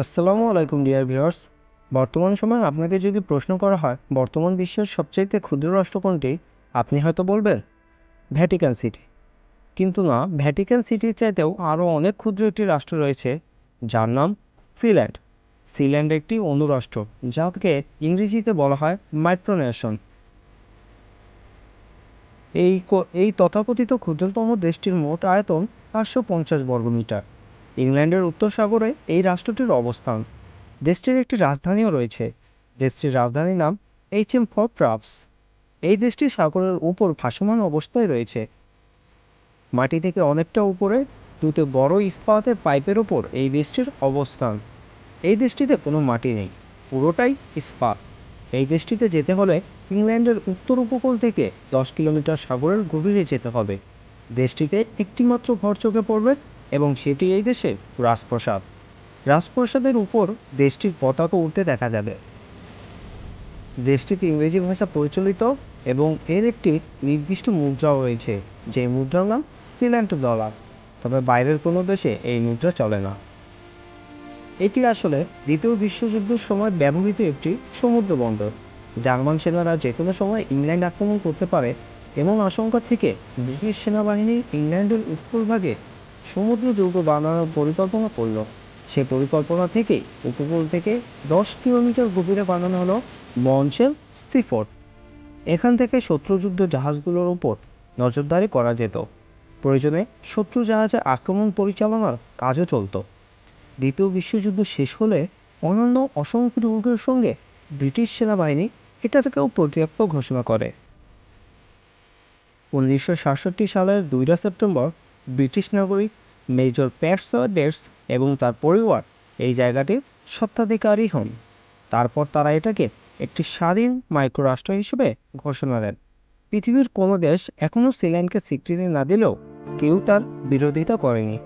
আসসালামু আলাইকুম dear viewers. বর্তমান সময়ে আপনাকে যদি প্রশ্ন করা হয় বর্তমান বিশ্বের সবচাইতে ক্ষুদ্র রাষ্ট্র কোনটি, আপনি হয়তো বলবেন ভ্যাটিকান সিটি। কিন্তু না, ভ্যাটিকান সিটির চাইতেও আরও অনেক ক্ষুদ্র একটি রাষ্ট্র রয়েছে যার নাম সিল্যান্ড। সিল্যান্ড একটি অণুরাষ্ট্র, যাকে ইংরেজিতে বলা হয় মাইক্রোনেশন। এই তথাকথিত ক্ষুদ্রতম দেশটির মোট আয়তন 550 বর্গমিটার। ইংল্যান্ডের উত্তর সাগরে এই রাষ্ট্রটির অবস্থান। দেশটির একটি রাজধানীও রয়েছে। দেশটির রাজধানীর নাম HM ফর ক্রাফটস। এই দেশটি সাগরের উপর ভাসমান অবস্থায় রয়েছে। মাটি থেকে অনেকটা উপরে দুটো বড় ইস্পাতের পাইপের ওপর এই দেশটির অবস্থান। এই দেশটিতে কোনো মাটি নেই, পুরোটাই ইস্পাত। এই দেশটিতে যেতে হলে ইংল্যান্ডের উত্তর উপকূল থেকে 10 কিলোমিটার সাগরের গভীরে যেতে হবে। দেশটিতে একটিমাত্র ঘর চোখে পড়বে এবং সেটি এই দেশের রাজপ্রাসাদ। রাজপ্রাসাদের উপর দেশটির পতাকা উঠতে দেখা যাবে। দেশটিতে ইংরেজি ভাষা প্রচলিত এবং এর একটি নির্দিষ্ট মুদ্রাও রয়েছে, যে মুদ্রার নাম সিল্যান্ড ডলার। তবে বাইরের কোনো দেশে এই মুদ্রা চলে না। এটি আসলে দ্বিতীয় বিশ্বযুদ্ধের সময় ব্যবহৃত একটি সমুদ্র বন্দর। জার্মান সেনারা যে কোনো সময় ইংল্যান্ড আক্রমণ করতে পারে এমন আশঙ্কা থেকে ব্রিটিশ সেনাবাহিনী ইংল্যান্ডের উত্তরভাগে সমুদ্র দুর্গ বানানোর পরিকল্পনা করল। সে পরিকল্পনা থেকেই উপকূল থেকে 10 কিলোমিটার গভীরে বানানো হলো মনশেল সিফোর্ট। এখান থেকে শত্রুযুদ্ধ জাহাজগুলোর উপর নজরদারি করা যেত। প্রয়োজনে শত্রু জাহাজে আক্রমণ পরিচালনার কাজও চলত। দ্বিতীয় বিশ্বযুদ্ধ শেষ হলে অন্যান্য অসংখ্য দুর্গের সঙ্গে ব্রিটিশ সেনাবাহিনী এটা থেকেও প্রতিরক্ষা ঘোষণা করে। 1967 সালের 2 সেপ্টেম্বর ব্রিটিশ নাগরিক মেজর প্যাট সয়েডার্স এবং তার পরিবার এই জায়গাটির স্বত্বাধিকারী হন। তারপর তারা এটাকে একটি স্বাধীন মাইক্রোরাষ্ট্র হিসেবে ঘোষণা দেন। পৃথিবীর কোনো দেশ এখনও সিল্যান্ডকে স্বীকৃতি না দিলেও কেউ তার বিরোধিতা করেনি।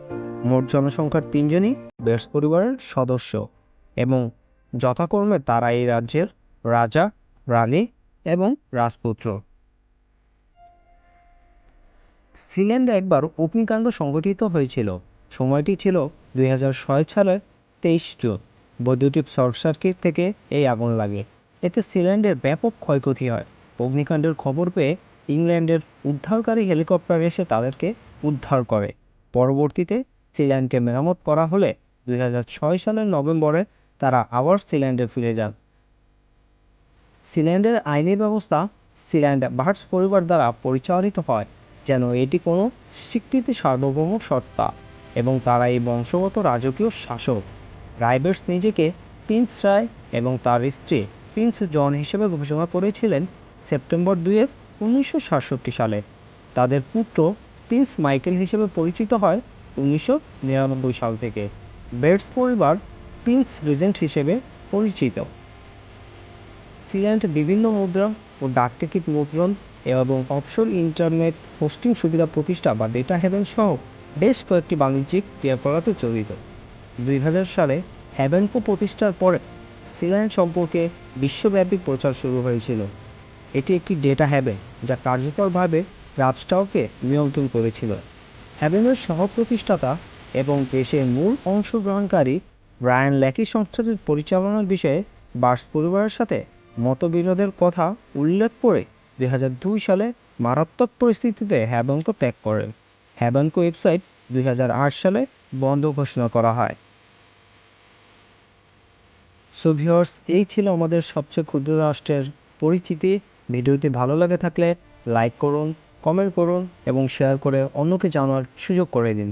মোট জনসংখ্যার 3 জনই বেটস পরিবারের সদস্য এবং যথাক্রমে তারা এই রাজ্যের রাজা, রানী এবং রাজপুত্র। সিল্যান্ডে একবার অগ্নিকাণ্ড সংঘটিত হয়েছিল। সময়টি ছিল 2006 সালের 23 জুন। বৈদ্যুতিক শর্ট সার্কিট থেকে এই আগুন লাগে। এতে সিল্যান্ডের ব্যাপক ক্ষয়ক্ষতি হয়। অগ্নিকাণ্ডের খবর পেয়ে ইংল্যান্ডের উদ্ধারকারী হেলিকপ্টার এসে তাদেরকে উদ্ধার করে। পরবর্তীতে সিল্যান্ডকে মেরামত করা হলে 2006 সালের নভেম্বরে তারা আবার সিল্যান্ডে ফিরে যান। সিল্যান্ডের আইনি ব্যবস্থা সিল্যান্ড বার্ডস পরিবার দ্বারা পরিচালিত হয়, যেন এটি কোনো স্বীকৃতি সার্বভৌম সত্তা এবং তারা এই বংশগত রাজকীয় শাসক। রাইবার্স নিজেকে প্রিন্স রায় এবং তার স্ত্রী প্রিন্স জন হিসেবে ঘোষণা করেছিলেন সেপ্টেম্বর 2, 1967 সালে। তাদের পুত্র প্রিন্স মাইকেল হিসেবে পরিচিত হয় 1999 সাল থেকে। বেটস পরিবার প্রিন্স রিজেন্ট হিসেবে পরিচিত। সিল্যান্ড বিভিন্ন মুদ্রা ও ডাক টিকিট মুদ্রণ এবং অফশোর ইন্টারনেট হোস্টিং সুবিধা প্রতিষ্ঠা বা ডেটা হেভেন সহ বেশ কয়েকটি বাণিজ্যিক ক্রিয়াকলাপে জড়িত। 2000 সালে হ্যাভেনকো প্রতিষ্ঠার পরে সিল্যান্ড সম্পর্কে বিশ্বব্যাপী প্রচার শুরু হয়েছিল। এটি একটি ডেটা হ্যাভেন যা কার্যকরভাবে রাবস্টারকে নিয়ন্ত্রণ করেছিল। হ্যাভেনের সহ-প্রতিষ্ঠাতা এবং দেশের মূল অংশগ্রহণকারী ব্রায়ান ল্যাকি সংস্থাটির পরিচালনার বিষয়ে বার্স পরিবারের সাথে মতবিরোধের কথা উল্লেখ করে 2002 সালে মারাত্মক পরিস্থিতিতে হ্যাভেনকো ত্যাগ করেন। হ্যাভেনকো ওয়েবসাইট 2008 সালে বন্ধ ঘোষণা করা হয়। সো ভিউয়ার্স, এই ছিল আমাদের সবচেয়ে ক্ষুদ্র রাষ্ট্রের পরিচিতি। ভিডিওটি ভালো লাগে থাকলে লাইক করুন, কমেন্ট করুন এবং শেয়ার করে অন্যকে জানার সুযোগ করে দিন।